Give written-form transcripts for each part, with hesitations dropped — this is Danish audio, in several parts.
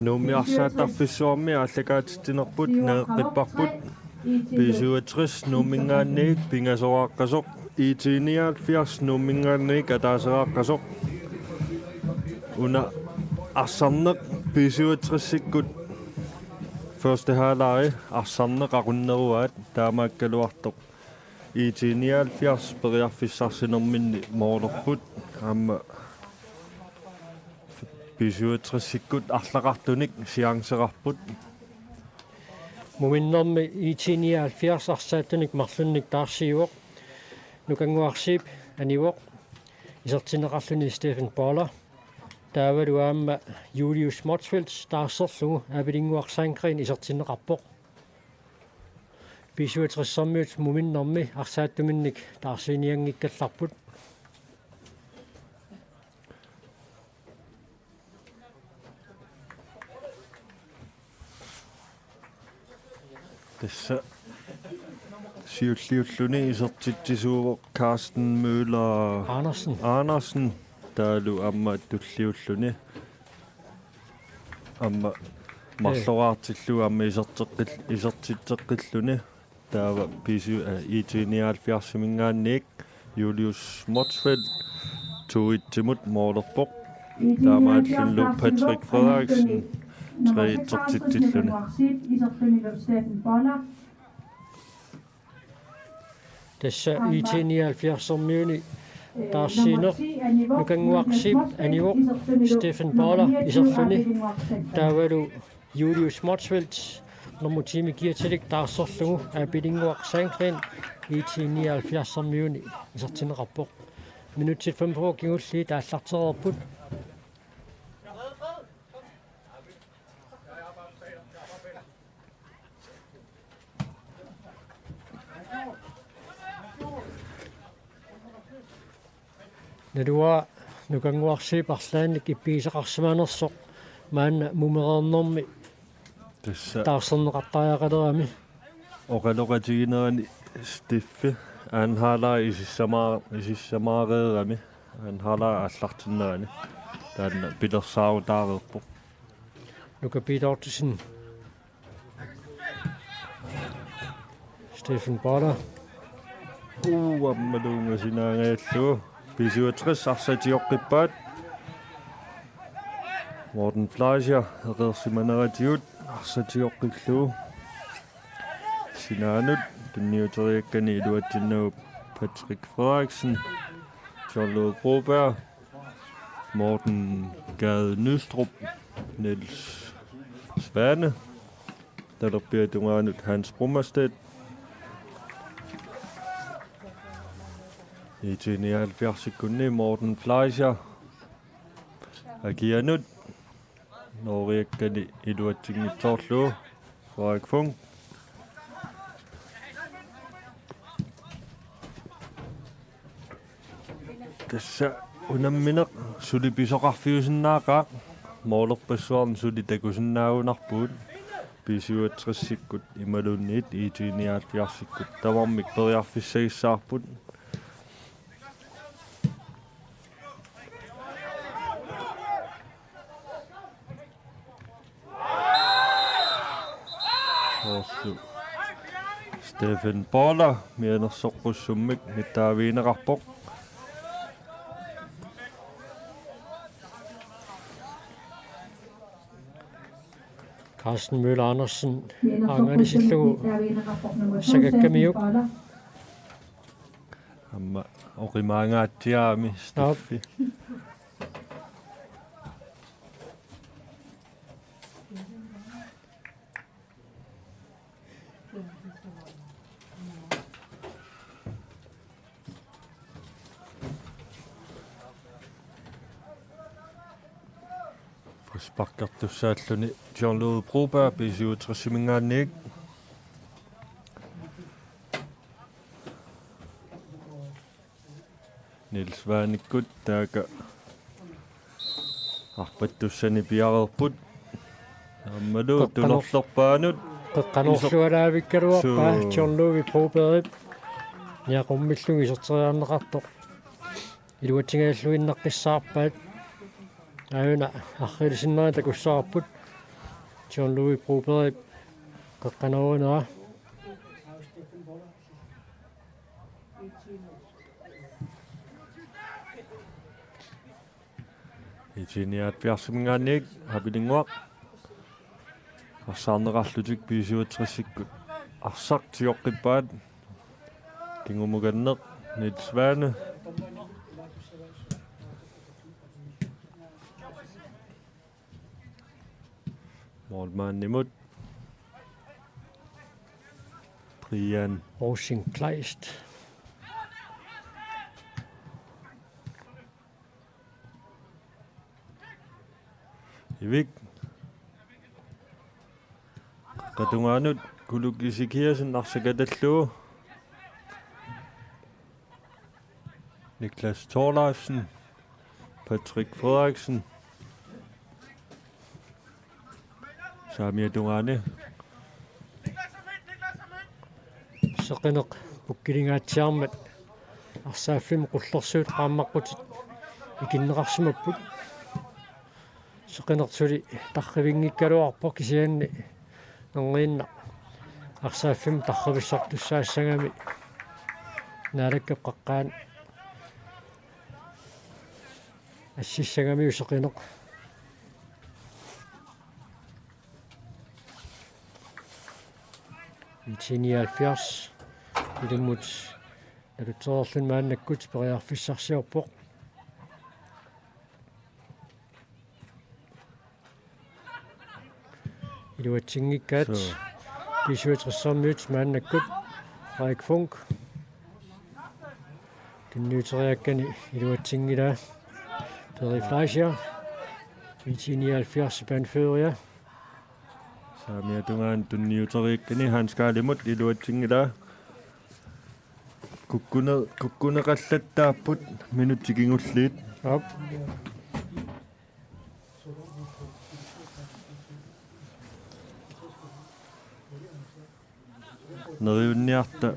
Numiarsaattarfissuarmi allakaatinerput neeqqipparput B-67 numingaanniik pingasoraqqasoq IT-79 numingaanniik ataaseraqqasoq una Arsaannermi B-67-sikkut første halvleje Arsaannermi aqunneruaat taamaakkaluartoq IT-79 periarfissarsinerminni moorlerput amma B-67-sikkut арлақартуник сиаансерарпут муминнэрми IT-79 арсааттуник марлунник таарсиуоқ нукангуарсип аниуоқ исертинеқарлуни Стефен Boller таавалу аама Julius Motzfeldt таарсерлугу апилингуарсаангрин исертинеқарпоқ B-67 муминнэрми арсааттуминник таарсиниангиккалларпут Tässä siulliulluni isertitsisuuvoq Carsten Møller Andersen taalu amma tulliulluni amma marloraartillu amma isertitteqqilluni taava IT-79 mingaanniik Julius Motzfeldt tuittimut moolerpoq taamaallullu Patrick Frederiksen treitsertitilluni tässä IT-79 taassiiner nukanguarsip anivoq Stefan Boller iserluni taavalu Julius Motzfeldt normutiimi kiatilik taarsorlugu apilinguarsaangrin IT-79 isertineqarpoq minutsit 5 kingulli taallartererput Radioa nukanguarsiip arlaannik ippiisaqarsimaanersoq maanna mumereernermi taarserneqartariaqalerami oqaloqatiginerani stiffi aanhaalaa isissamaareerami aanhaalaa allartinnerani taanna pilersaautaareerpoq nukapiitortusin Stefan Boller ammaluungasinaangaalluu B-67 arsatioqqippaat Morten Fleischer eqersimaneratiut arsatioqqilluu sinaanut tunniuteriakkani iluatsinnagu Patrick Frederiksen Charlotte Broberg Morten Gade Nystrup Niels Svane talerpiatungaanut Hans Brummerstedt IT-79 Morten Fleischer agianut noriakkani iluatsinngitsorluu Frederik Funk tässä unammineq sulipisoqarfiusinnaaqa moolerpassuarn sulitakusinnaauunarpuut B-67-sikkut imalunniit IT-79-sikkut tavarmik periarfissagissaarput Stefan Boller mianersoqqussummik mittaaviineqarpoq Carsten Møller Andersen aanganisillugu sagakkamiuk amma oqimaangaatiaami stiffi sparkertussaalluni Charlotte Broberg B-67 mingaanniik Niels Svanikkut taaka arpattussani piareerput ammalu tulerlerpaanut qeqqanorlualaavikkaluarpa Charlotte Broberg niaqummillungi iserteriarneqartoq iluatingaаллуиннеққиссаарпаат аuna аррилисиннери такуссаарпут John Louis Broberg qaqqanaruunera IT-79 hapilingwaq Arsaannerallutik B-67 arsartioqqippaat kingumuganneq nitsvaane Målmannimut Brian Rosing Kleist Ivik Katungaanut kuluk Isikkiasen arsakatallugu Niklas Thorleifsen Patrick Frederiksen Samia Tungaani seqineq pukkilingaatiarmat arsaaffim qullersuut qaammaqqut ikinneqarsimapput seqinertuli tarrivingikkaluarpo kisianni nerniinna arsaaffim tarrivissartussaassangami naalakkap qaqqaan assissangami seqineq IT-79 ilemmut alutserlun maannakkut periarfissarsiorpoq iluatsingikkaat B-67 maannakkut Frederik Funk tunniuteriakkani iluatsingila Peri Fleischer IT-79 banfører Samia Tungaan tunniuteriikkani Hans Kaalimut iluatsingila kukkuneqallattaapput minuttikingulliit op neriunniarta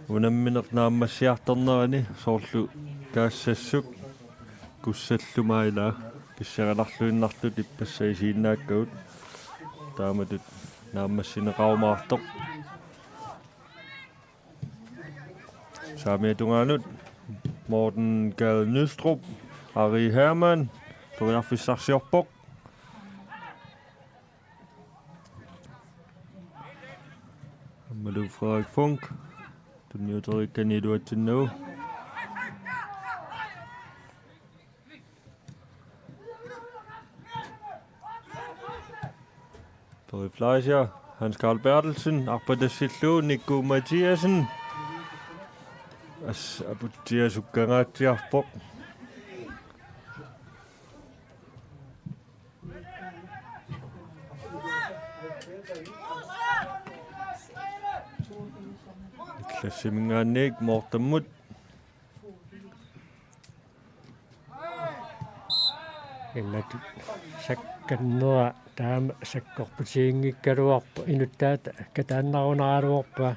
unammineq naammassiartornerani soorlu kaassassuk kussallumailaa kissaqalarluinnarlut ippassaiisiinnaakkagut taamatut naammassineqarumaartoq Samia Tungaanut Morten Gade Nystrup Ari Hermann periarfissarsiorpoq Malu Frederik Funk tunniuteriikkani iluatsinnagu Peri Fleischer Hans Carl Bertelsen Arpadassillu Nikku Mathiasen aputiasukkangaatiarpoq Klassimingaanniik Mortammut immat sakkannera taama sakkorputiingikkaluarpo inuttaata kataannarunaraaluorpa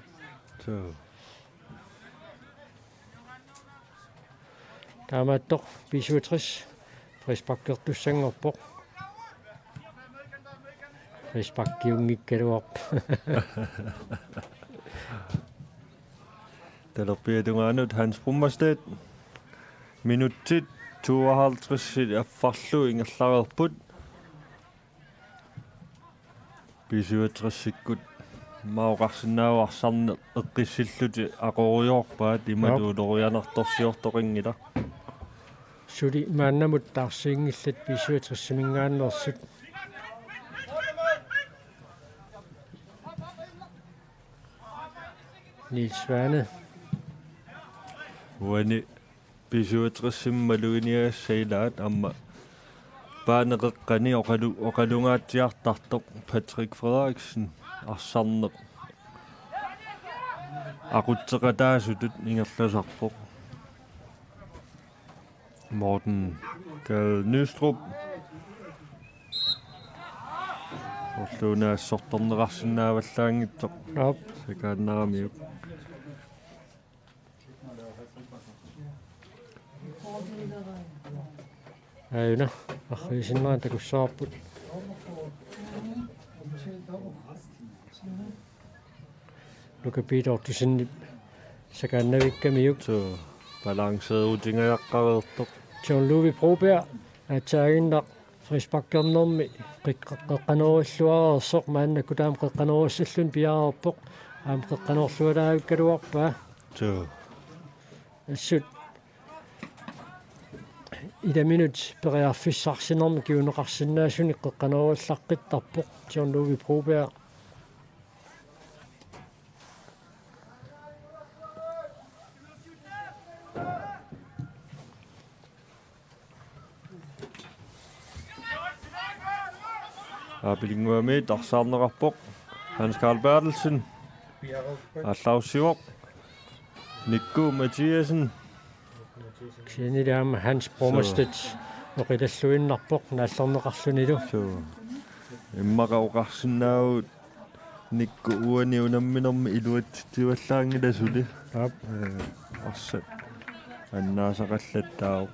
taamaattoq B-67 frispakkertussangorpoq frispakkiungikkaluarpa Talerpia Tungaanut Hans Brummerstedt minuttit 52 affarlu ingerlarerput B-67-sikkut mauqarsinnaau arsarne eqqissilluti aquriorpaat imatuulorianartorsiortoqingila suli maannamut taarsiingillat B-67 mingaannersut Niels Svane uani B-67 maluiniassailaat amma paaneqeqqani oqalungaatiartartoq Patrick Frederiksen arsarneq aqutseqataasutut ingerlasarpoq Morten Gade Nystrup orluunaasortornerassinnaavallaangittoq op sakaannaramiuk ayuna arriisinneran takussaarput Lukapidortusinni sakaannavikkamiuk Så balanceret utingajaqqavertoq. John Louis Broberg ataaginnaq Frisbakkernermi qiqqanerulluarersoq maannaku taam qiqqanerussallun piarerpoq aam qiqqanerlualaavikkaluarpaa Så assut ida minut periarfissarsinermi kiuneqarsinnaasuni qiqqanerullaqqittarpoq John Louis Broberg Abilingua med Arsaannermi Hans Carl Bertelsen Allaussivoq Nikku Mathiasen Kinidaam Hans Bromstedt oqilalluinnarpoq naallerneqarlunilu Så immaqauqarsinnaavut Nikku uani unamminermi iluat tivallaangilasuli arsat annaasaqallattaau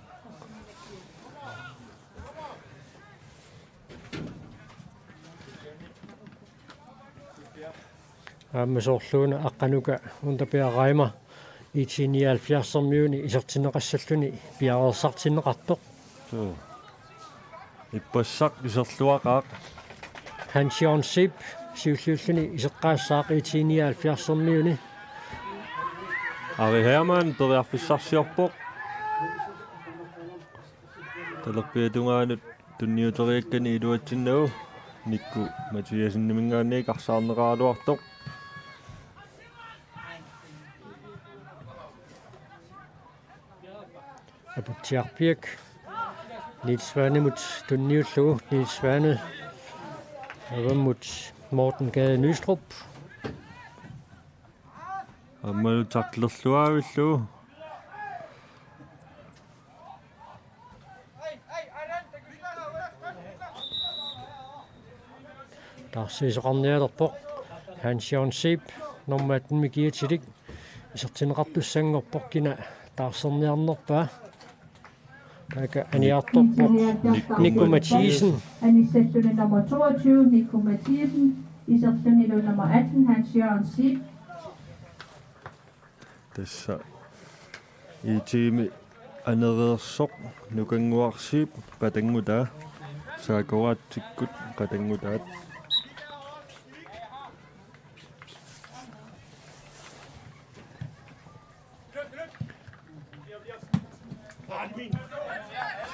aammasoorluuna aqqanuka untapiaqaima IT-79 isertineqassalluni piarersartineqartoq Så ippassaq iserluaqaaq Hans Jørgen Sip siulluulluni iseqqaassaaq IT-79 Ari Hermann teriarfissarsiorpoq talerpiatungaanut tunniuteriakkani iluatsinnagu Nikku Mathiasen nimingaanniik Arsaanneraaluartoq aputiarpiak Niels Svanemut tunniullugu Niels Svane avamut Morten Gade Nystrup аммалу тарлерлуавиллу тарсисеқарниалерпоқ Hans Jørgen Sip nummer 18 мигиатилик исертинеқартуссангорпоқ кина таарсерниарнерпаа така аниарторпоқ Nikku Mathiasen Anisellune nummer 22 Nikku Mathiasen Isertunilu nummer 18 Hans Jørgen Sip tässä tiimi anereersoq nukanguarsiip patangutaa saakoraatikkut qatangutaat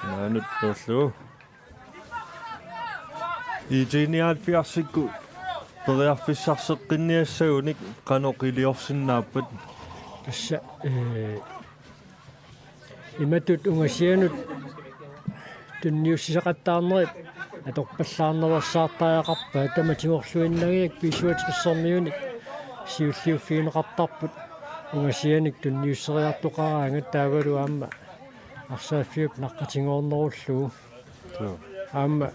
Sinanut perlu IT-79 periarfissarseqqinniassaunik qanoqiliorsinnaappat tässä imatut ungasianut tunniussisaqattaarnerit atorpallaarnerersaartaaqarpaa tamatimorluinnagiak pisuatissermiunik siulliuffiineqartarput ungasianik tunniusseriartoqaraangat taavalu aamma arsaaffiuk naqqatingoornerullugu aamma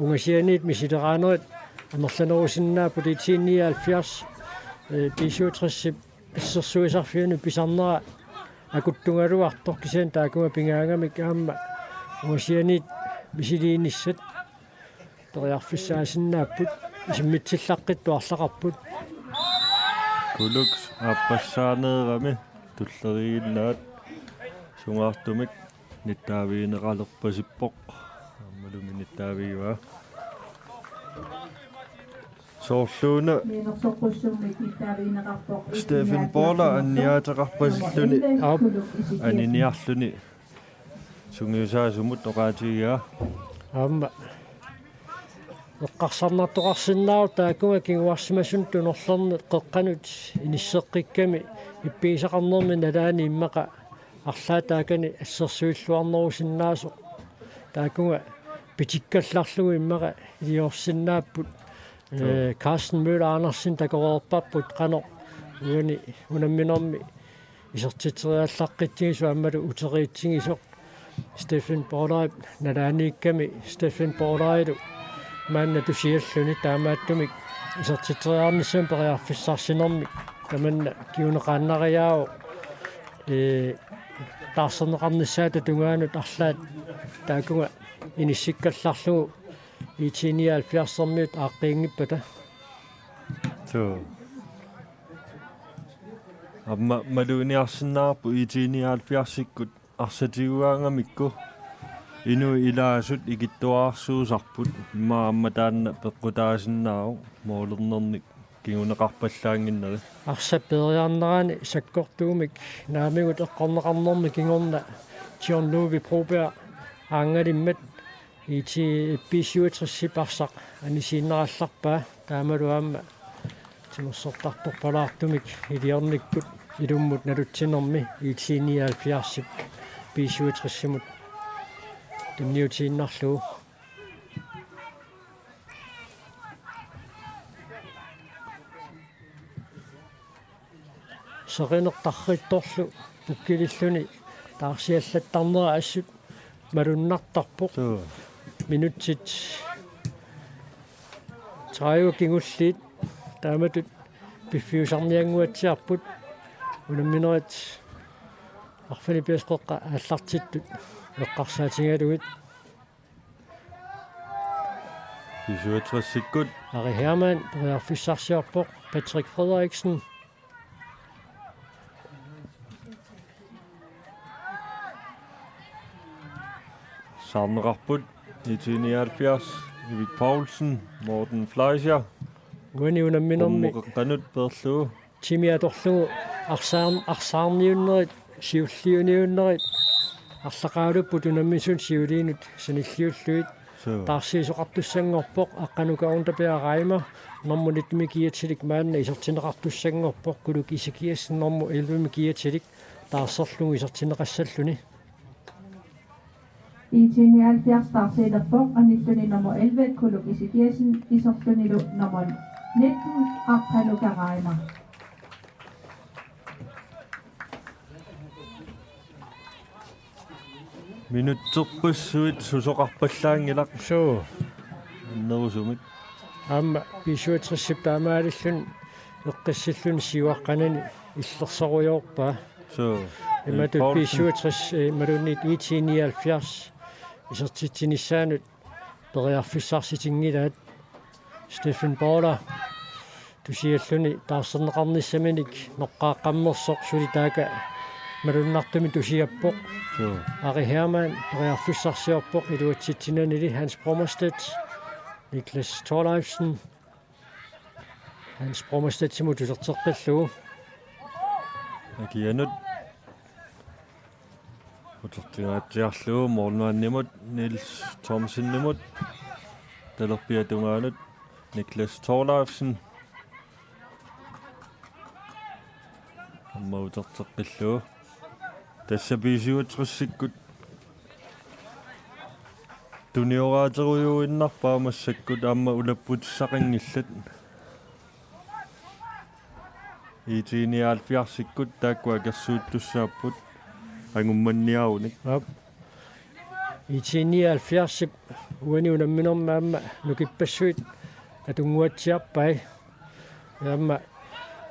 ungasianit misileraaneret anerlanerusinnaaput IT-79 pisuatrissip issерсуисарфиуну писарнера акуттунгалуарто кисаан таакума пингаангамик аама уусианит мисилииниссат периарфиссаасиннааппут исиммитсиллаққитту арлақарпут кулукс аппассаанерами туллеригиннаат сунгаартумик ниттаавиинеқалерпасиппоқ аммалуми ниттаавиуа Soorluuna Stephen Baller anniaataqarpasilluni aniniarluni sungiusaasumut oqaatigia aamma eqqarsarnartoqarsinnaaru taakuma kinguarsimasun tunorlerni qeqqanut inisseqqikkami ippiisaqarnermi nalaani immaqa арлаа таакани ассерсуиллуарнерусиннаасо таакунга питиккалларлугу иммаqa илиорсиннааппут Carsten Møller Andersen takoreerpapпут qano uani unamminermi isertiteriallaqqittigisu ammalu uteriitsigisoq Stephen Baller nalaaniikkami Stephen Balleru maanna tusialluni taamaatumik isertiteriarnissam periarfissarsinermi tamanna kiuneqaannariaao taarserneqarnissaata tungaanut arlaat taakunga inissikkallarlugu IT-79 aaqqiingippata Så. Amma maduni arsannaarpu IT-79 arsatiuaangamikku inu ilaasut ikittuaarsuusarput imma taanna peqqutaasinnaau moolernерник kiguneqarpallaanginneri Arsaperiarnerani sakkortuumik naamigut eqqorneqarnermi kingorna Tjornuvi Proberg aangalimmat B-67 parsaq anisiinnerallarpaa taamaluaamma timersortartorpalaartumik iliornikkut ilummut nalutsinnermi IT-79 B-67 timniutiinnarluu serinnertarrittorlu pukkililluni taarsiallattarnera assut malunnartarpoq minutsit 30 kingulliit taamatut piffiusarnianguatsiarput unamminerit arfani piasqoqqa аллартиттут эққарсаатингалугит B-67 Ari Hermann priarfissarsiarpoq Patrick Frederiksen Sarnerarput IT-79 Erik Poulsen Morten Fleischer uani unamminermi qanut perluu timiatorlugu Arsaannermiunnerit siulliuniunnerit арлақаалуппут унаммисун сиулиинут саниллиуллуит таарсиисоқартуссангорпоқ аққанукаунтапиараима нормулитми киатсилик маанна исертинеқартуссангорпоқ кулук исикиассиннэрму 11ми киатсилик таарсерлугу исертинеқассаллуни IT-79 startseterpoq anilluni nummer 11 kuluk isikiessen isortunilu nummer 19 aqalukaraima minutterpussuit susoqarpallaangilaq суу нерусумик аама B-67 таамаалиллун эққиссиллун сиуаққанани иллерсоруйорпаа суу иматут B-67 малунит IT-79 исертитсинissaanут периарфиссарситингилаат Стефен Бола тусиаллуни таарсернеқарниссаминик ноққааққаммерсоқ сулитаага малуннартуми тусиаппоқ Ari Hermann периарфиссарсиорпоқ илуатситсинанили Hans Brommerstedt Niklas Thorleifsen Hans Brommerstedt симутусертеққиллугу агианут утертигаатсиарлуу моорнуаннимут Niels Thomsenнимут талерпиатунгаанут Niklas Thorleifsen аммаутертеққиллуу тасса B-67 туниораатеруйуиннарпаамассаккут аама улаппутсақингиллат IT-79 тааккуа керсууттуссааппут ангумманниауник IT-79 уани унамминермаама нукиппассуит атунгуатсиарпай яама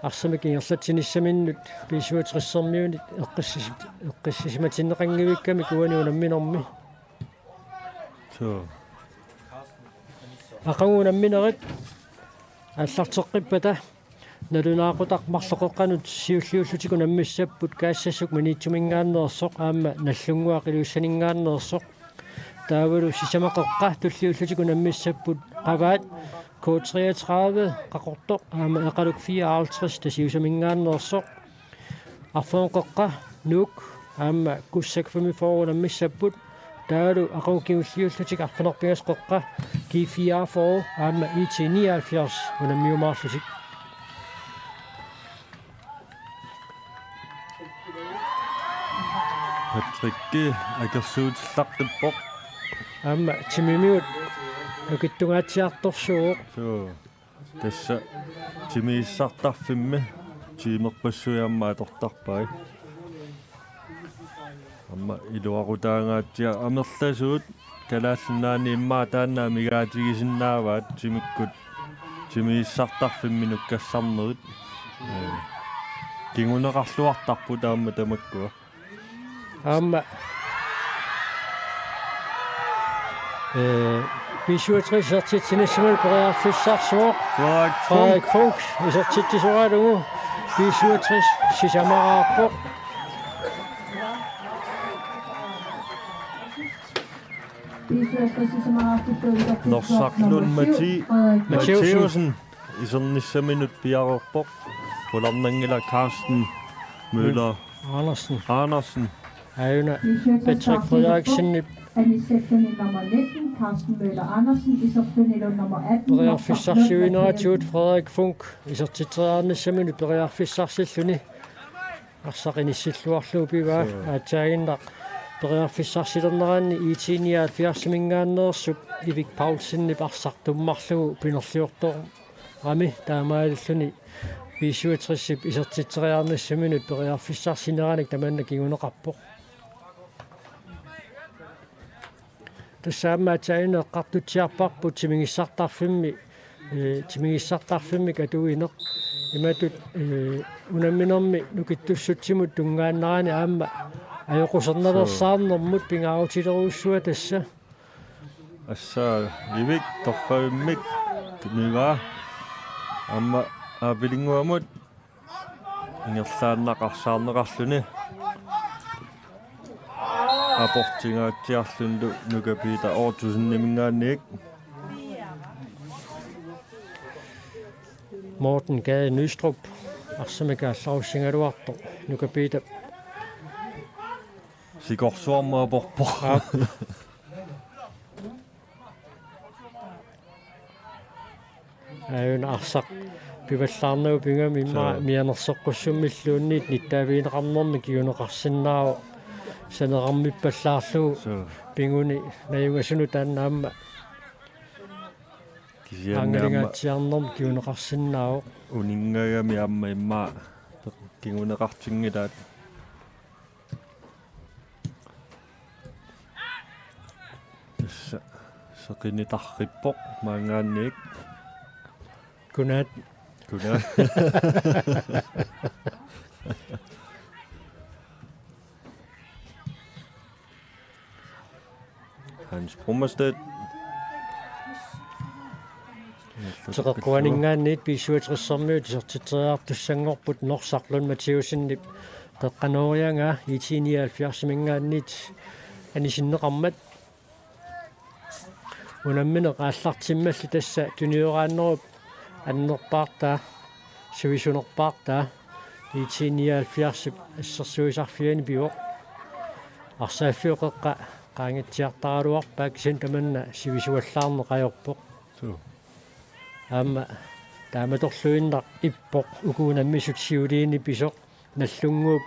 арсамикингерлатсиниссаминнут B-67-сэрмиунит эққиссисиматиннеқангивикками куани унамминерми so ақангунамминерит аллартеққиппата налунаақутақмарлоқоққанут сиуллиуллутику наммиссаппут каассассук маниитсумингааннерсоқ аама наллунгуақилуссанингааннерсоқ таавалу сисамақеққа туллиуллутику наммиссаппут қаваат K33 қақортоқ аама эқалук 54 тасиусамингааннерсоқ арфоонқеққа нук аама куссакфами наммиссаппут таалу ақаукиуллиуллутик арфанерпиасқеққа K44 аама IT-79 унаммиумаарлутик Patrikki акерсуутиллартиппоқ аама тимимиут нукиттунгаатсиарторсууоқ so тасса тимииссартарфимми тимерпассуяаммаа тортарпай амма илуарутаангаатсиа амерласуут калааллинаани иммаа тааннаа мигаатигисиннааваат тимиккут тимииссартарфимми нуккассарнерит кингунеқарлуартарпу таамма тамаккуа аама B-67 isartitsinissumul periarfissarsuoq Frederik Funk isartittisoralugu B-67 sisamaraarpoq Norsaqlun Mathieusen isernissaminut piarerpoq Polarnangila Karsten Møller Andersen Ayuna Patrick Frederiksen Aniseptionel nummer 19, Carsten Møller Andersen, isoptionel nummer 18. Periarfissarsiuinaatiut Frederik Funk isartitrearnissaminut periarfissarsiluni Arsaqinissилluarlugu piva aataaginnaq periarfissarsilernerani IT-79 mingaanneersup Ivik Paulsenni arsartummarlugu pinerliortor rami taamaalilluni B-67 isartitrearnissaminut periarfissarsineranik tamanna kiguneqarpoq Tassaammaataina eqqartutsiarparput timingissartarfimmi katuineq imatut unamminermi nukittussutsimut tungaannarani aamma ajoqusernalersаарnermut pingaarutileruussua tassa assa ivik torfavimmik tuniva amma aapilinguamut ingerlaannaqarsaarneqarluni aportingaatiarlunlu nukapiita ortusinnimingaanniik Morten Gade Nystrup arsamikaallarussingaluarto nukapiita sigorsuarmaaporpoq ayuna arsaq pivallaarnagu pingami mianersoqqussummilluunniit nittaaviineqarnermi kiguneqarsinnaau saneqarmippallaarlugu pinguni najungasunu taannaamma angalingaatiarnerm kiguneqarsinnaau uningagami amma imma kiguneqartingilaat seqinitarrippoq maangaanniik Godnat. Hans Brummersted. Teqquaningaanniit B-67 sertitreartussangorput Norsaqlun Mathieusinnip teqqanorianga IT-79 mingaanniit anisinneqarmat unammine qaallartimmalli tassa tuniорааннеруп аннерпаарта сувисунерпаарта IT-79 ассерсуисарфиани пио арсааффиоқеққа qaangittiartaraluarpaak sintamanna sivisuallаарne qajorpoq aamma taamatorluinnaq ippoq ukuunammisut siuliini pisoq nallunguup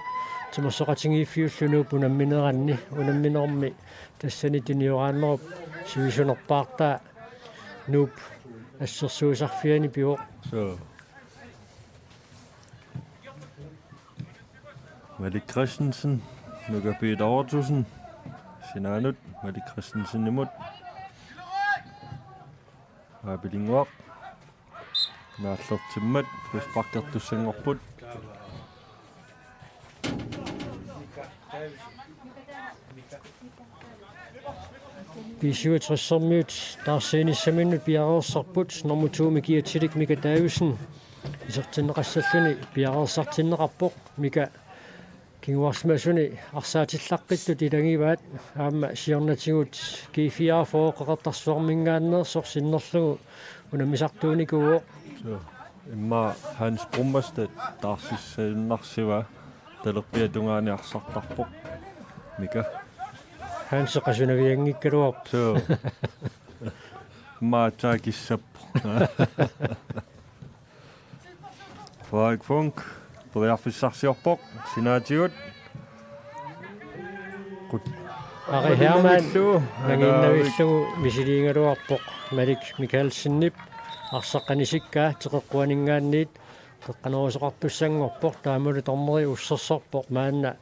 timersoqatingiiffiullunuup unammineranni unamminermi tassani tuniорааннеруп sivisunerpaartaa nuup ассерсуисарфиани пио Malik Christensen nukapiita ortusen Sinaanut Malik Christensen imut aapilinguaq naallertimmat prisparkertussangorput B-67 taarsiinissaminut piareersarput normutuumi kiatilik Mika Davidsen isertinneqassalluni piareersartinneqarpoq Mika kinguarsmasuni arsaatillaqqittut ilangivaat aamma siornatigut G4 fooqeqartarsuarmingaanneersorsinnerlugu unamisartuunikuuo imma Hans Brummersted taarsissaannarsiva talerpiatungaani arsartarpoq Mika Hanseqasunaviangikkaluar maataakissappo Frederik Funk periarfissarsiorpoq sinaatigut Ari Hermann naginnavillugu misiliingaluarpoq Malik Mikkelsinnip arsaqqanisikkaa teqeqquaningaanniit teqqanerusoqartussangorpoq taamulu tormeri ussersorpoq maanna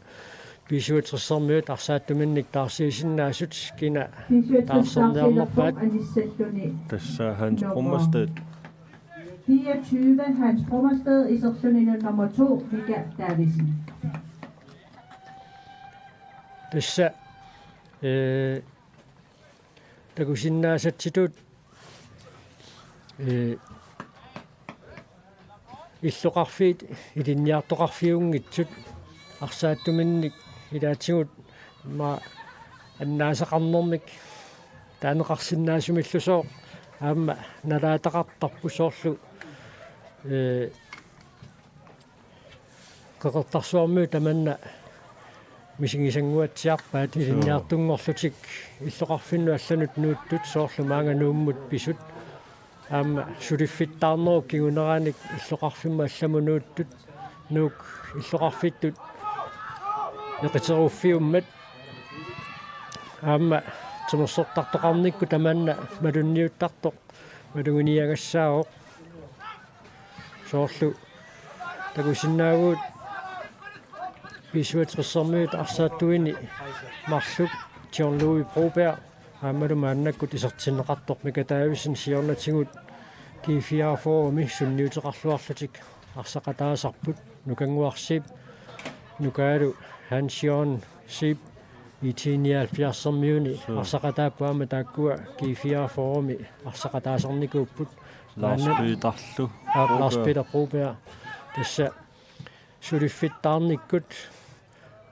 B-67 arsaattuminnik taarsiisinnaasut kina taarsernernerpaat tassa Hans Brummersted 24 Hans Brummersted isoptionel nummer 2 Mika Davidsen tassa takusinnaasatitut иллоқарфиит илинниартоқарфиунгитсут арсааттуминник илаатигут ма аннаасақарнэрмик таанеқарсиннаасумиллусоо аама налаатақартарпу соорлу қеқертарсуармуу таманна мисигисангуатсиарпаат илинниартунгорлутик иллоқарфинну алланут нууттут соорлу маанга нууммут писут аама сулиффиттаарнеру кигунерааник иллоқарфимма алламунууттут нуук иллоқарфиттут неқитеруффиуммат аама тумерсортартоқарникку таманна малунниуттартоқ малугуниагассаавоқ соорлу такусиннаагуут писуатрессэрмиут арсааттуини марлук тиорнуи пробер аамалу мааннаккут исертиннеқартоқ микатаависин сиорнатигут кифиафооми сунниутеқарлуарлутик арсақатаасарпут нукангуарсип нукаалу хансион сип IT-79 арсақатааппаама тааккуа кифиафооми арсақатаасарникууппут Lars Peter Broberg тасса сулиффиттаарниккут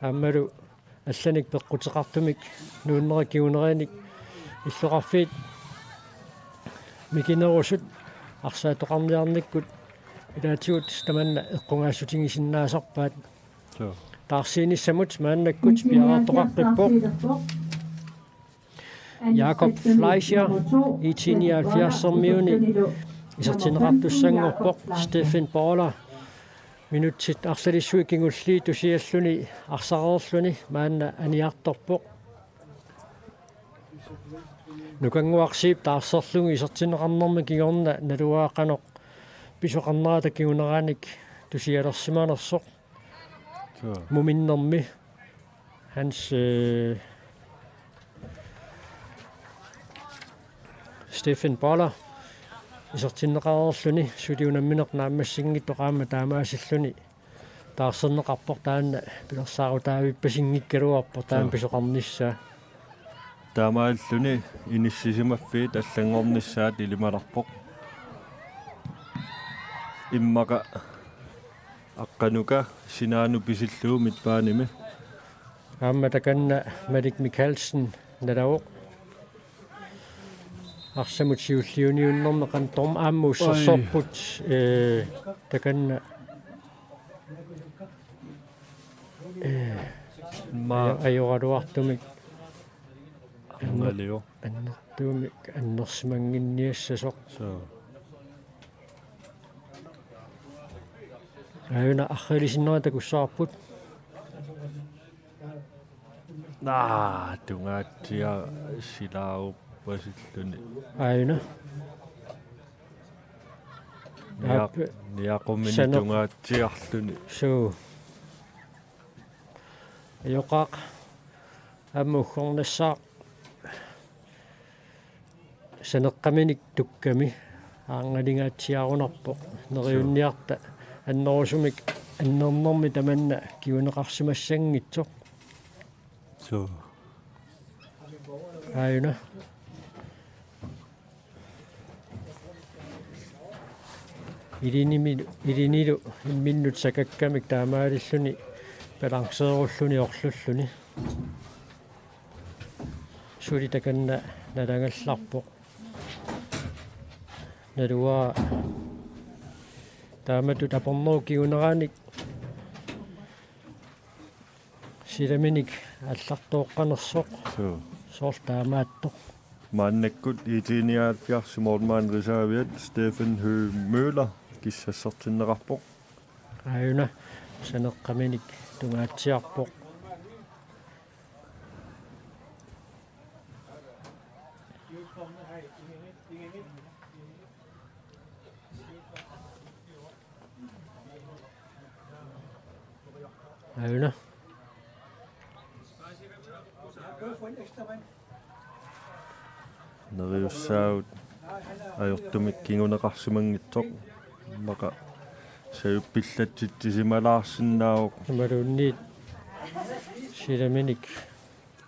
аамалу алланик пеққутеқартумик нууннеракиунераник иллоқарфиит микинерусут арсаатоқарниарниккут илаатигут таманна эққунгаассутингисиннаасарпаат таарсииниссамут мааннаккут пиараартоқарпиппоқ Jakob Fleischer IT-79 исертинеқартуссангорпоқ Stephen Baller минутсит арсалиссуи кингулли тусиаллуни арсареерлуни маанна аниарторпоқ нукангуарсиип таарсерлуги исертинеқарнэрми кигорна налуаақаноқ писоқарнаата кигунерааник тусиалерсиманерсоқ муминнэрми hans Stephen Baller исертиннеқареерлуни сулиунамминеқ нааммассингиттоқаама таамаасиллуни таарсернеқарпоқ таанна пилерсаару таавиппасингиккалуарпо таам писоқарниссаа таамааллуни иниссисимаффиит аллангорниссаат илималарпоқ иммака аққанука синаану писиллуумит пааними аама таканна Малик Микалсен налавоқ арсамут сиуллиуниуннэрнеқан торм ааммууссерсорпут таканна ма ajoratuartumik анналио аннэртуумик аннерсимангинниассасоқ аана ахрилисиннера такуссаарпут тунгаатсиа силаау пасиллуни аана ниақуммини тунгаатсиарлуни суу йоқақ аммуххорнассаа санеққаминик тукками аангалингаатсиарунарпоқ нериунниарта аннерусумик аннернэрми таманна киунеқарсимассангитсоқ суу аана илинилу имминнут сакаккамик таамаалиллуни балансееруллуни орлуллуни сули таканна налагалларпоқ налуа тааматут апорнеру киунерааник силаминик аллартооққанерсоқ соор таамааттоқ мааннаккут IT-79 рисаавиат Стефен Hø Møller киссассертиннеқарпоқ аана санеққаминик тунгаатсиарпоқ аана нериуссаут ajortumik kingunеқарсимангитсоқ мақа саюппиллатситсималаарсинаауқ малунниит силаминик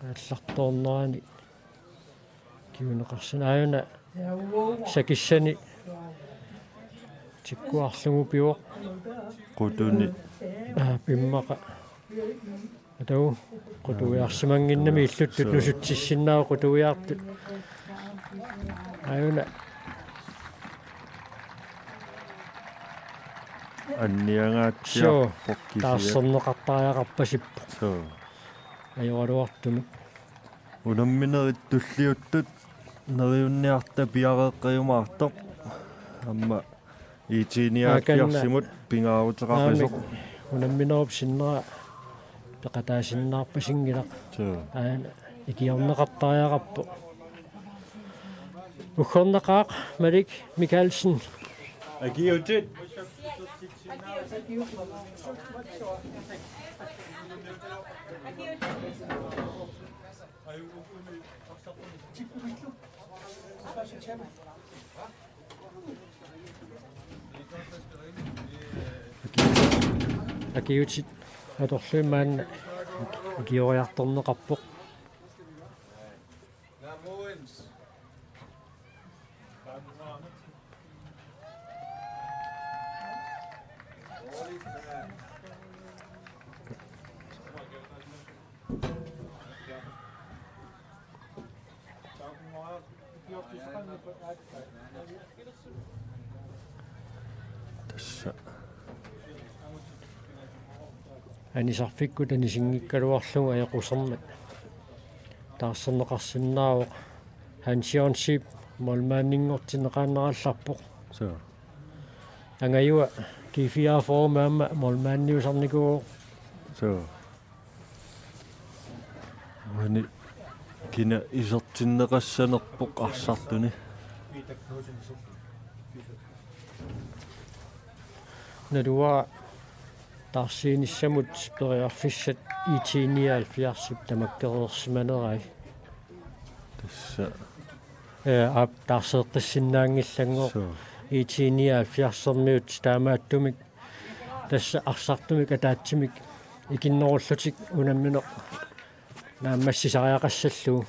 алларторнерани киунеқарсина аана сакиссани tikkuarlugu piuq qutuni pimmaqa atau qutuiarsimanginnami illuttut nusutsissinnaau qutuiartut ayuna anniangaatsia pokkisia taarsorneqartariaqarpasippu so ajoruartumik unamminerit tulliuttut neriunniarta piareqqriumaartoq amma IT-79 pingaarutaqaqisoq unamminerup sinnera peqataasinnaarpasingilaq so aana ikiorneqartariaqarpu ukhorneqaaq Malik Mikkelsen agiutit agiutit atorluimmaanna ikioriartorneqarpoq tässä anisarfikkut anisingikkaluarlugu ajoqusermat taarserneqarsinnaavoq hansionship molmaanninngortineqaannerallarpoq so angajua kifia formaamma molmaanniusarnikuuq so wani kina isertinneqassanerpoq arsartuni nadua tarsiinissamut periarfissat IT-79 tamakkereersimanerai tässä ap tarseeqqissinnaangillango so IT-79 taamaattumik tassa arsartumik ataatsimik ikinnerullutik unamminoq naammassisariaqassallu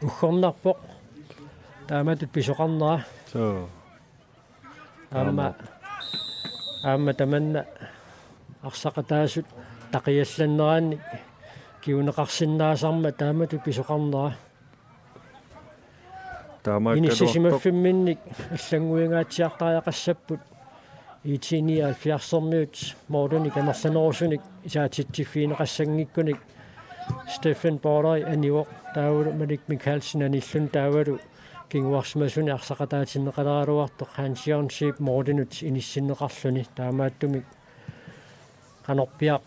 ukhornarpoq taamatut pisoqarnera so aamma tamanna arsaqataasut taqiallanneranni kiuneqarsinnaasarma taamatut pisoqarnera inissisimaffimminnik аллангуингааtsiartariaqassapput IT-79 moorduni kanerlanerusunik isaatittiffiineqassangikkunik Stefan Border anivoq taavulu Malik Mikkelsen anillun taavalu kinguarsmasuni arsaqataatinneqaleraluartoq hansionship moordinut inissinneqarluni taamaattumik qanorpiaq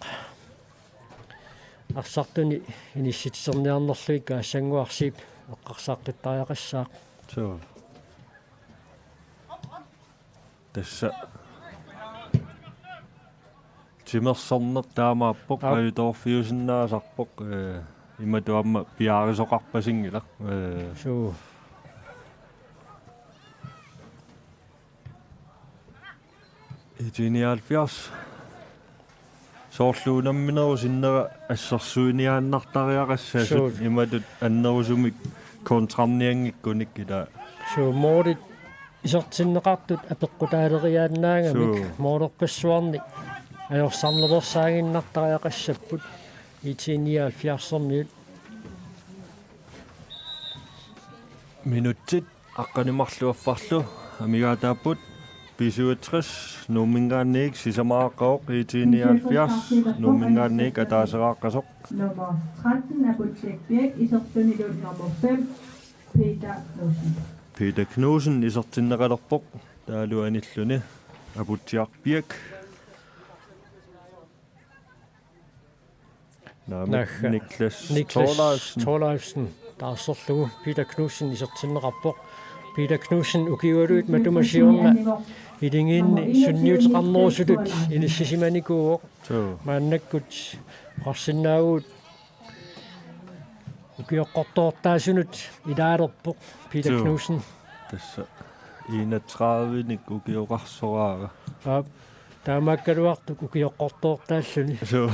arsartuni inissitiserniarnerluik kaassanguarsiip eqqarsaaqqittariaqassaaq so tässä timersorner taamaappoq ajutorfiusinnaasarpoq imatuamma piaarisoqarpasingilaq so IT-79 soorluunammineru sinnera assersuiniaannartariaqassasut imatut annerusumik kontrarniangikkunik ila so moordit isertinneqartut apeqqutaaleriaannaangamik moorlerpassuarnik ajorsamlersaanginnartariaqassapput IT-79 minutsit aqqanimarluaffarlu amigaataaput B-67 nummingaanniik sisamaaqaoq IT-79 nummingaanniik ataaseraaqasoq Nummer 13 Apotek Birk, isertunilun nummer 5, Peter Peter Knudsen. Knudsen isertinneqalerpoq taaluanilluni Apotek Birk Niklas Thorleifsen taarsorlugu Peter Knudsen isertinneqarpoq Peter Knudsen ukiualuut matumasiorna ilingiinni sunniuteqarnerusulut inissisimaniku maannakkut qarsinnaaguut ukiоqqortoortaasunut ilaalerpoq Peter Knudsen tässä 31 ukioqarsoraaga taamaakkaluartuk ukiоqqortoortaalluni so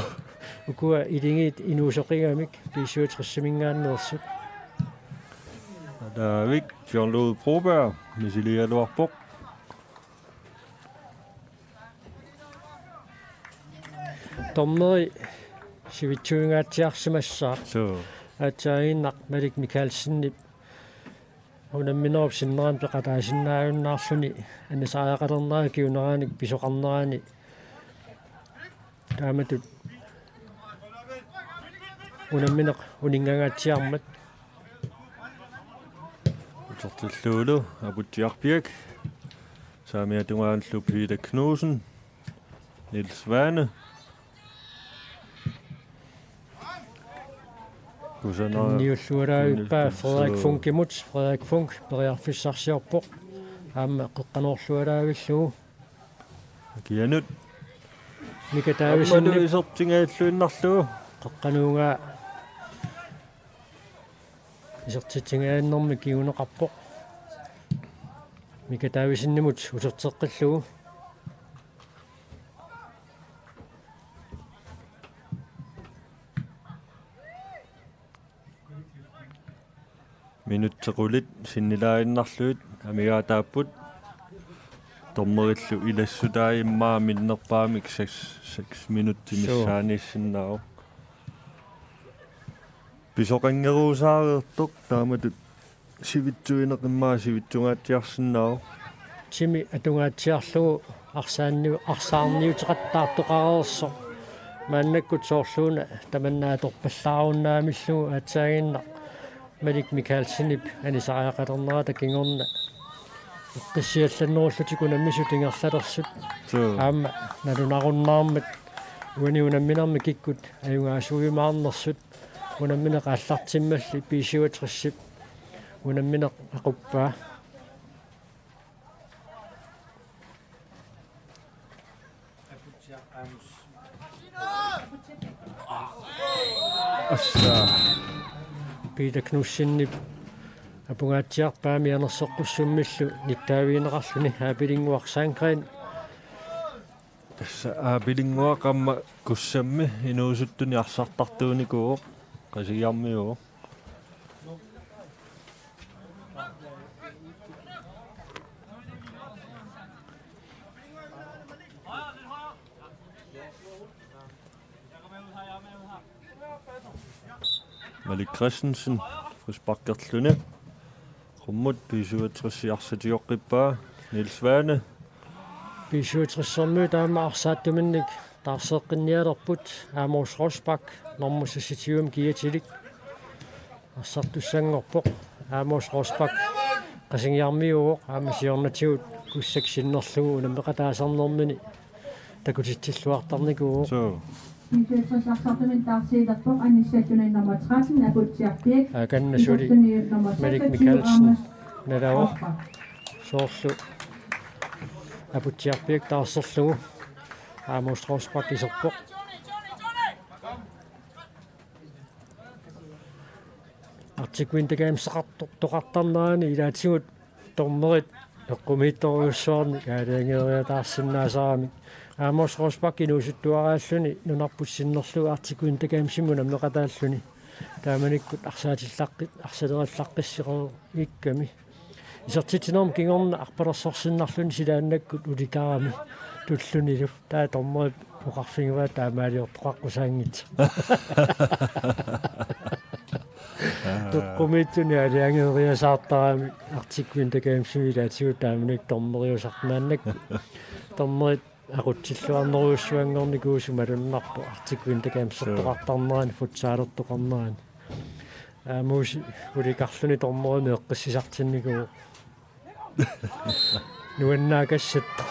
ukua ilingiit inuusoqigamik B-67 mingaannersut Davik, John Broberg, Misilia Luarpok. Tommeri sivitsuingaatiarsimassaa. Så. Atsaainnaq Malik Mikkelsen unamminerp sinneran peqataasinnaajunnаарluni anasaaaqalerneraa kiuneranik pisoqarneraani taamatut unammineq uningangaatsiarmat Tortilluulu aputiarpiak. Saamia tungaanlu Peter Knudsen. Niels Vane. Niulluaraayuppaa Frederik Funk periarfissarsiorpoq aamma qeqqanorluaraavillugu Kianut. mikataavisinni isertingaalluinnarlugu qeqqanuungaa isertitingaannermi kiuneqarpoq mikataavisinnimut userteqqillugu minuttequlit sinnilaainnarluit amigaataapput tormerillu ilassutaaimmaa minnerpaamik 6 minutti missaaniissinnaau pisoqangeruusaareertoq taamatut sivitsuineqimmaa sivitsungaatiarsinnaau timi atungaatsiarlugu arsaarniuteqattaartoqareerso maannakkut soorluuna tamannaatorpallaaruunnaamillugu atsaaginnaq Malik Mikkelsenip anisariaqalernerata kingorna qissiallannerullutikun ammissutingerlatersut aamma nalunarunnaarmat uaniunamminermi kikkut ajungaasuugimaarnersut unammineq аллартиммалли B-67 unammineq aquppaa assa Peter Knudsen apungaatiarpaami anersoqqussummillu nittaaviineqarluni haapilinguarsaankren tassa aapilinguaqamma kussammi inuusuttuni arsartartuunikuuq qasigiarmiuq Malik Christensen frisbakkertlune rummut B-67 Niels Vane B-67 taama arsaattuminnik taarseeqqinnialerput aamors Rosbak normusasitium kiatilik arsartussangorpoq aamors Rosbak qasingiarmiuoq aamasiornatigut kussaksinnerlugu unammeqataasarnermini takutitsilluartarnikuuq Arsaannermi anissattunen nummer 13 aputiarpiak. Kannasuli Malik Mikkelsen nalaoq soorlu aputiarpiak taarserlugu aamors Rosbak iserpoq artikuintakaammsaqartoqartarnerani ilaatigut tormerit eqqumiittoriussuarni kaaliangeeriataarsinnaasaarami aamors Rosbak inuusuttuaraalluni nunarpussinnerlugu artikuintakaammsimuna meqataalluni taamanikkut arsalerallaqqissiqeru ikkami isertitinerm kingorna arpalersorsinnarluni silaannakkut ulikarami tullunilu taa tormerit uqarfingua taamaaliortoqaqqusaangit Tukkumiittuni aliangeeriasaartarami artikuintakaammsimi ilaatigut taamanik tormeriusarnaannakku tormerit aqutsilluarneruussuangornikuusumalunnerpu artikuintakaammsertoqartarnerani futsaalertoqarnerani aamuusi ulikarluni tormerimi eqqissisartinnikuuq nuannaakassatto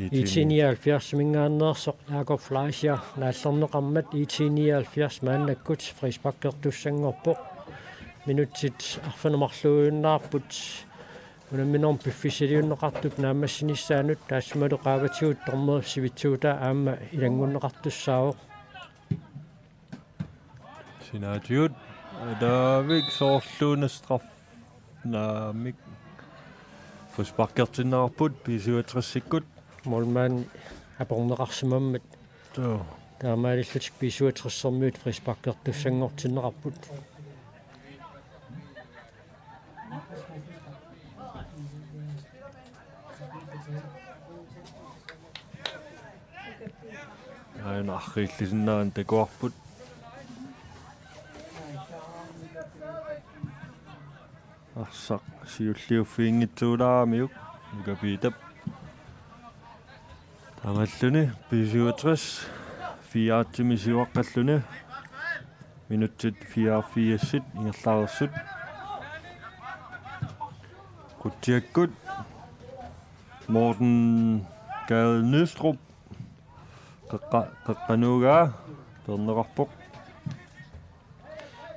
IT-79 mingaanneersoq Jakob Fleischer naallerneqarmat IT-79 maannakkut frisbakkertussangorpoq minutsit arfanemarluuinnaarput unamminerm piffisiliunneqartut naammassinissaanuut taassamalu qaavatigut tormeripsivitsuuta aamma ilangunneqartussaaoq sinaatiut Davik soorluunastraf naamik frisbakkertinnaarput B-67-sikkut målmand apornerarsimammat taamaalillutik B-67 frisparkertussanngortinnerarput aina arrillisinnaran takuarput arsaq siulliuffiingitsuulaaramiuk ukapiitap tamalluni B-67 fiaatsimisiuaqqalluni minutsit 4-4 ingerlaarersut qutiakkut Morten Gade Nystrup qanuugaa pernerarpoq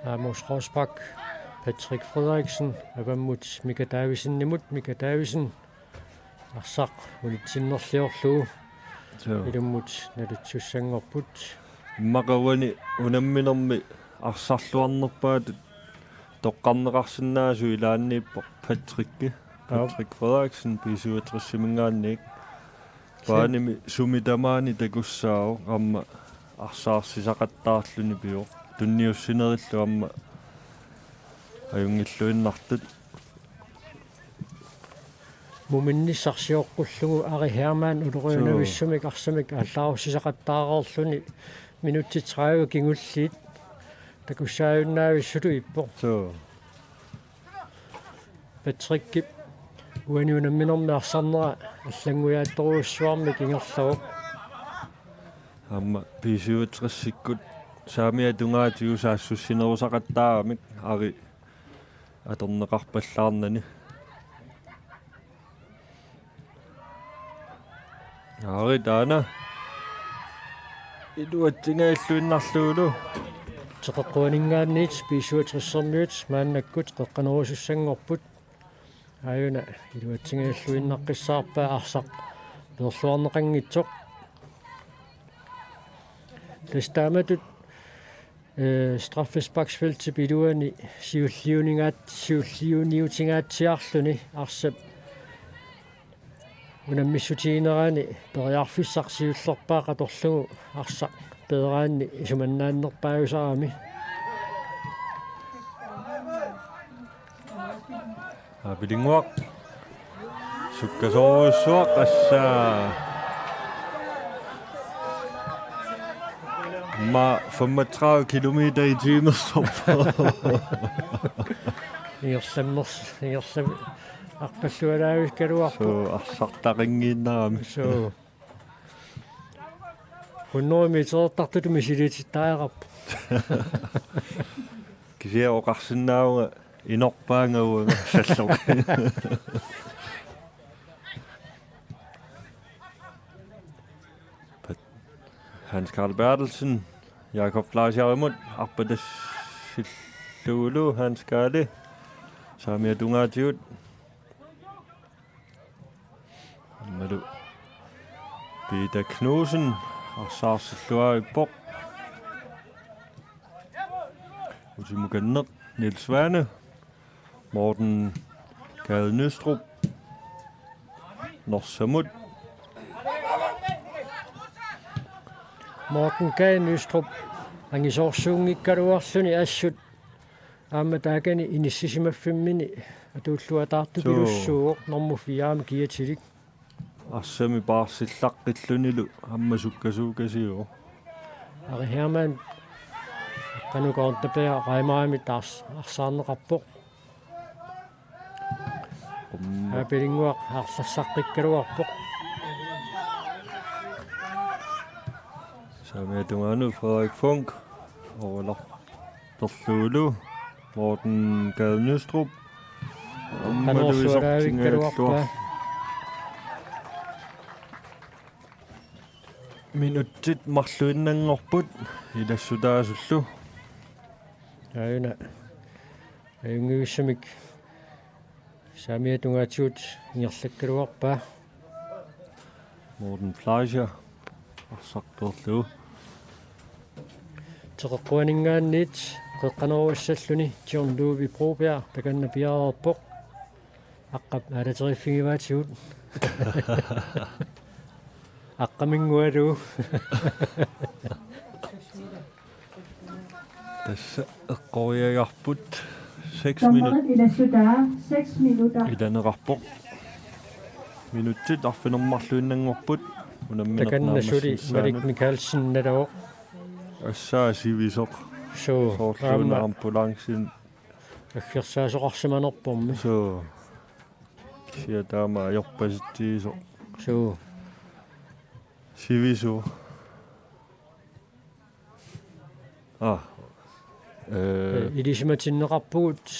Amos Rosbak Patrick Frederiksen avammut Mika Davisen arsaq unitsinnerliorluu ilumut nalutsussanngorput maqawani unamminermi arsarluarnerpaat toqqarneqarsinnaasu ilaanniippoq Patrick Frederiksen B-67 paanimi sumitamaani takussaau amma arsaarsisaqqattaarluni piuq tunniussinerillu amma ajungilluinnartut muminnissarsiorqullugu Ari Hermann uleriunavissumik arsamik allaarussisaqattaaqerluni minutti 30 kingulliit takussaajunnaavissulu ippoq Patrick uaniunamminermi arsarnera аллангуяатторуссуармик ингерлавоқ amma B-67-sikkut saamia tungaatiusaassусинерусақаттаарамик ари аторнеқарпаллаарнани ари таана илуатсингааллуиннарлуулу теқеққуанингаанниит B-67 мааннаккут қеққанерусуссангорпут аюна илуатсингааллуиннаққиссаарпаа арсақ перлуарнеқангитсоқ тестаматут straffesparksfelti piluani siulliuniutigaatiарлүни арсап унаммиссутигинерани периарфиссарсиуллерпаа qatorlugu арсақ пеераанни исуманнааннерпаагусарами Bilingwaq sukkasoorissuaq assaa ma 35 kilometer i timen Igersammers arpallualaaviskaluarpu arsartaringiinnerami so 100 meter tartutu misilitittaajarpu kisia oqarsinnaunga inorpaangauanga sallok Hans Karl Bertelsen, Jakob Lars Jarimund, Arpadas Lulu, Hans Karli, Samia Dungaatiut. Madu Peter Knudsen, Arsaarsilluari Bok. Utimukanneq, Niels Svane, Morten Gade Nystrup, Norsamut. Morten Gade Nystrup angisorsuungikkaluarluni assut aamma taakani inissisimaffimmini atuulluataartupilussuuq normu fiaami kiatilik Arsami paarsillaqqillunilu ammassukkasuukasiuq Ari Hermann qanukoortapea qaimaamit arsaarneqarpoq aapilingguaq arlassaqqikkaluarpoq Samia Dungaanu, Frederik Funk, Overlap Torlulu, Morten Gade Nystrup, Minuttit marluinnangorput ilassutaasullu aina ayungivissamik Samia Dungaatiut ingerlakkaluarpaa Morten Fleischer Arsaqtorlu teqeqquaningaanniit qeqqaneruassalluni Tjornluuvi Proberg takannapiareerpoq aqqap alateriiffigivaatigut Aqqamingualu. Tässä eqqoriagarput 6 Dommeren i la Sudar, 6 minutter. idanerarpoq minuttit arfinermarluinnangorput Takanna suli Malik Mikkelsen nalo. assaasivisoq So soorluuna ambulancsin aggersaasoqarsimanerpummi. so siataama ajorpasittiiso So sivisu ilisimatinneqarpugut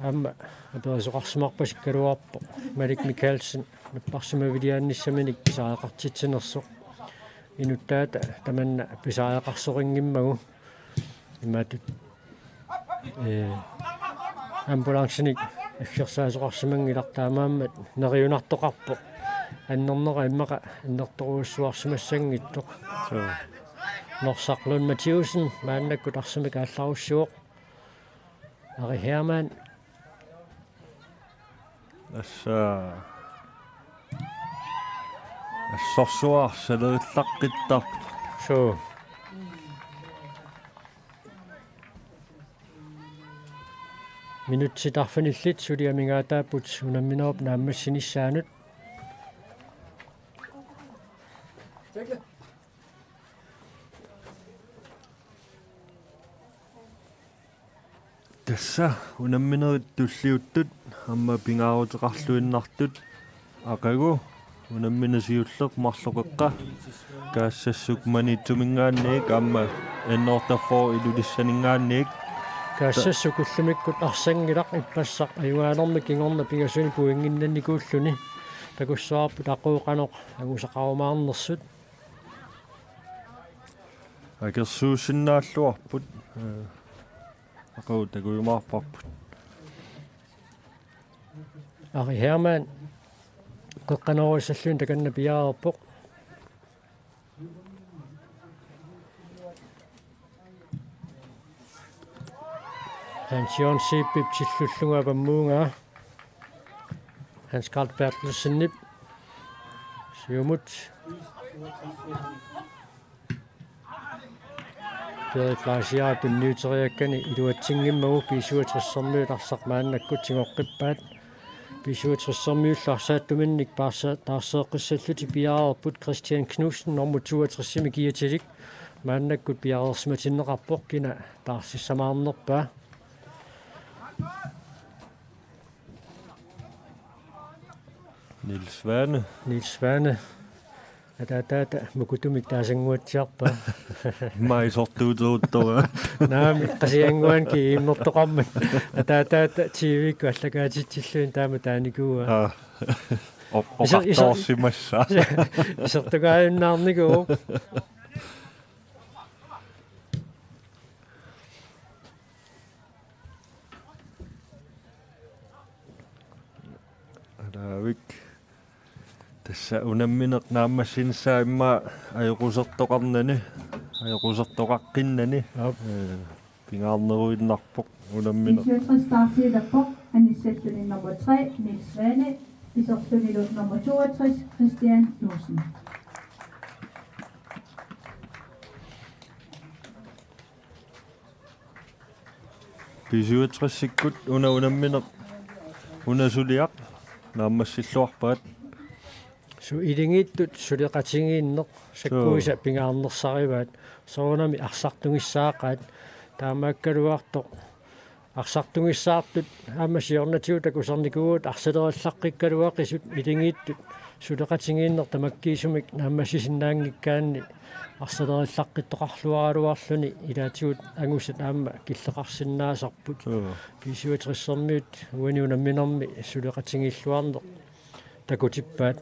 amma aperisuqarsimarpasikkaluarpo Malik Mikkelsen napparsimaviliaannissaminik pisaaqartitsinersoq inuttaata tamanna pisaaqarsoringimmagu immatut ambulanssinik aggersaasoqarsimangilaqtaamaammat neriunartoqarpo аннернера иммаqa аннерторуссуарсимассангитtoq Norsaqlun Mathiusen maannakut arsimik aallarussuoq Ari Hermann assorsuarsalerillaqqittar so minutsitarfanillit suliamigaataaput unamminerop naammassinissaaanut tässä unamminerit tulliuttut amma pingaaruteqarluinnartut aqagu unamminasiulleq marloqeqqa kaassassuk manitsumingaanniik amma ennortarfor ilulissaningaanniik kaassassukullumikkut arsangilaq ippassaq ayuaanermi kingorna pigasuni puinginnannikuulluni takussaarput aquuqanoq agusaqarumaarnersut akersuusinnaalluarput aqagu takuumaarparput Ari Hermann qeqqaneruissallun takanna piaarerpoq Hans Jørgen Seepip tillulluga pammuunga Hans Carl Bertelsen siumut Perik Laasiaa tunniuteriakkani iluatsinngimmagu P67 arsarmaannakkut tingoqqippaat P67 taarseeqqissalluti piaarerput Christian Knudsen normut 67 giatilik maannakkut piarersmatinneqarpoq kina taarsissamaarnerpaa Niels Svane ataataata mukutumik taasanguatsiarpaa maisortuutuuttoa naami qasianguanki imnertoqarmat ataataata TV-kku allakaatitsilluun taama taanikua oqartorsimassa isertugaayunnaarniku alavik tässä unammineq naammassinsaa imma ajoqusertoqarnani ajoqusertoqaqqinnani pingaarneruinnarpoq unammineq 64 startsiderpoq anissalluni nummer 3 Niels Svane isortunilun nummer 62 Christian Knudsen P67 unammineq unasuliaq naammassilluarpaat su ilingiittut suliqatingiinneq sakkuisa pingaarnersarivaat soonami arsartungissaaqaat taamaakkaluartoq arsartungissaartut aamasiornatiuta kusernikuut arsalerillaqqikkaluaqisut ilingiittut suliqatingiinneq tamakkiisumik naammassisinnaangikkaanni arsalerillaqqittoqarluaraluarluni ilaatigut angusat aamma killeqarsinnaasarput P67 uaniunamminermi suliqatingilluarneq takutippaat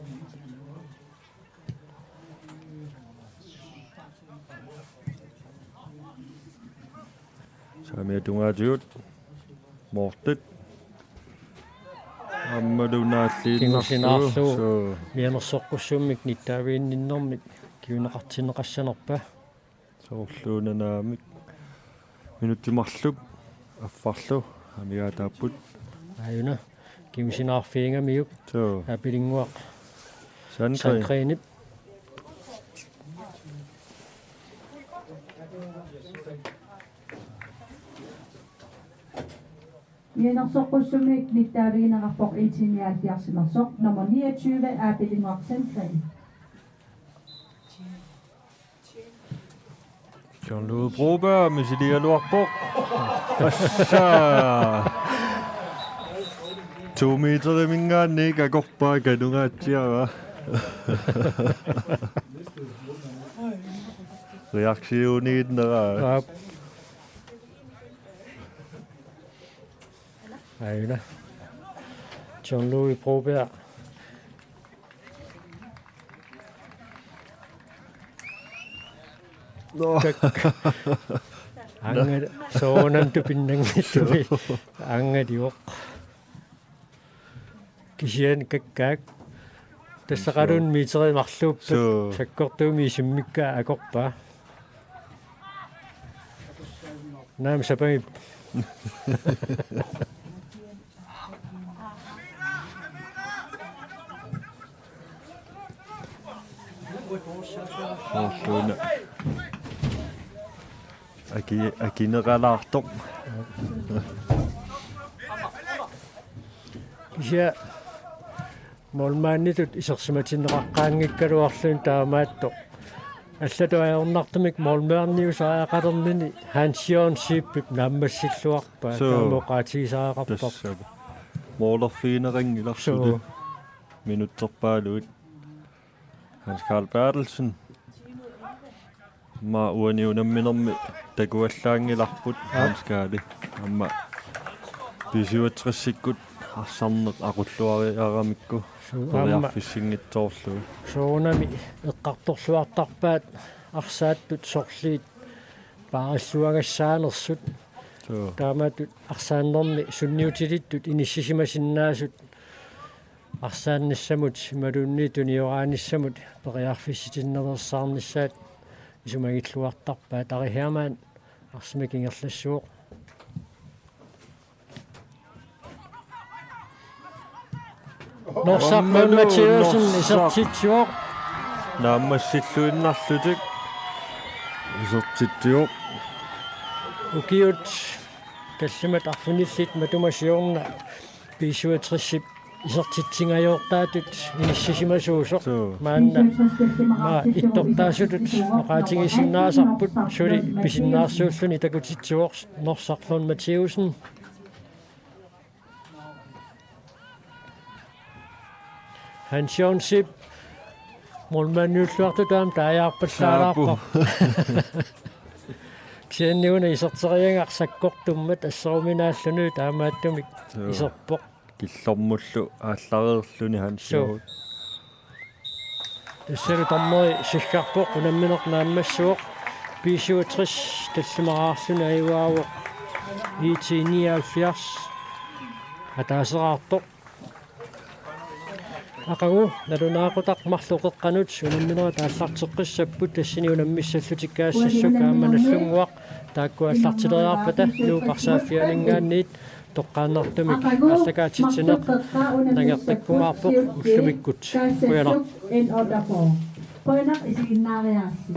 saamiatungaatigut moortit ammalunaalliinnersu mianersoqqussummik nittaaviinninnermik kiuneqartineqassanerpa soorluunanaamik minuttimarluk affarlu amigaataapput ayuna kimsinaarfiingamiuk so apilinguaq Sandgrene. Jenersoqqussumik nittaaviginerarpoq IT-79 nummer 29 Abilingor Sandgrene. Jean-Louis Broberg, Misilia Luarpok. Assa. 2 meter mingaan ikke akorpaa kanungaatiara. Reaktioniitnera. Aina. Jean-Louis Broberg. Angad soonan tupinnangittuvi angadiuq kisian kakkaak тассақалуун миитеримарлууппат саккортууми симмиккаа акорпаа наам сапаги Olluna акинералаартоқ кися молмааннитут исерсиматиннеқаққаангиккалуарлуун таамаатто аллатуаернартумик молмеарниусаақалернини хансион сиппип наммассиллуарпаа таамоқаатигисаақарпар моолерфиинерингиларсулу минуттерпаалуит Hans Carl Bertelsen ма уаниунамминерми такуаллаангиларпут хаанскаали амма B-67-сиккут арсарнеқ aqulluariaramikku ториарфиссингитсоорлу соонами эққарторлуартарпаат арсааттут сорлиит паассуагассаанерсут таамаатут арсааннерми сунниутилиттут иниссисимасиннаасут арсаанниссамут малууннииту ниорааниссамут периарфисситиннерерсаарниссаат исумагиллуартарпаа тарихиамаан арсимакингерлассуоқ норсарпан матиусин исертитсуоқ нааммассиллуиннарлутик исертитсуоқ укиут каллимат арфуниллит матумасиорна B-67 исертитсингайортаатут иниссисимасуусоқ маанна иттортаасутут оқаатигисиннаасарпут сули писиннаарсууллуни такутитсуоқ норсарлун матиусин хансион сип молманниуллуарту таам тааяарпаллаалаарпа ксианниуна исертериангаарсаккортуммат ассеруминааллуну таамааттумик исерпоқ киллормуллу ааллареерлүни хансиуут тассалу тормори сиггарпоқ унамминеқ нааммассуоқ B-67 таллимараарлуни аюаавоқ IT-79 атаасераартоқ акагу налунаақутақ марлуқеққанут унамминера тааллартеққиссаппут тассини унаммиссаллутиккаассассук ааманаллунгуақ тааккуаллартилериарпата нуупарсааффиалингаанниит тоққааннартумик аллагаатитсинеқ нагертаккумаарпоқ уллумиккут уяла поинақ исигиннаариаарси